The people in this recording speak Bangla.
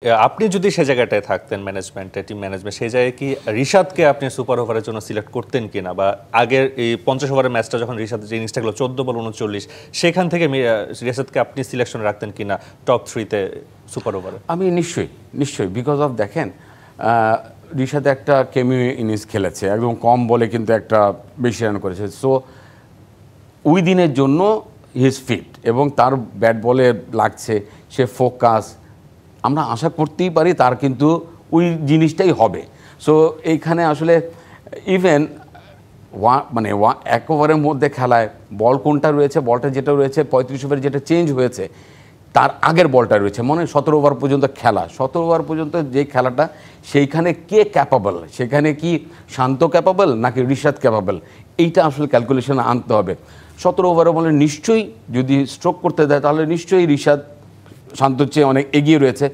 আপনি যদি সে জায়গাটায় থাকতেন ম্যানেজমেন্টে, টিম ম্যানেজমেন্ট, সেই জায়গায় কি রিশাদকে আপনি সুপার ওভারের জন্য সিলেক্ট করতেন কিনা? বা আগের এই ৫০ ওভারের ম্যাচটা যখন রিশাদ যে ইনিংসটা গেল ১৪ বল ৩৯, সেখান থেকে রিশাদকে আপনি সিলেকশন রাখতেন কিনা টপ 3-তে সুপার ওভারে? আমি নিশ্চয়ই বিকজ অফ দেখেন রিশাদ একটা কেমিও ইনিংস খেলেছে, একদম কম বলে কিন্তু একটা বেশি রান করেছে। সো ওই দিনের জন্য হি ইজ ফিট এবং তার ব্যাট বলে লাগছে, সে ফোকাস, আমরা আশা করতেই পারি তার কিন্তু ওই জিনিসটাই হবে। সো এইখানে আসলে ইভেন মানে এক ওভারের মধ্যে খেলায় বল কোনটা রয়েছে, বলটা যেটা রয়েছে ৩৫ ওভারে যেটা চেঞ্জ হয়েছে তার আগের বলটা রয়েছে, মনে হয় ১৭ ওভার পর্যন্ত খেলা, ১৭ ওভার পর্যন্ত যে খেলাটা সেইখানে কে ক্যাপাবল, সেখানে কি শান্ত ক্যাপাবল নাকি রিশাদ ক্যাপাবল, এইটা আসলে ক্যালকুলেশনে আনতে হবে। ১৭ ওভারে বলে নিশ্চয়ই যদি স্ট্রোক করতে দেয় তাহলে নিশ্চয়ই রিশাদ শান্তর চেয়ে অনেক এগিয়ে রয়েছে।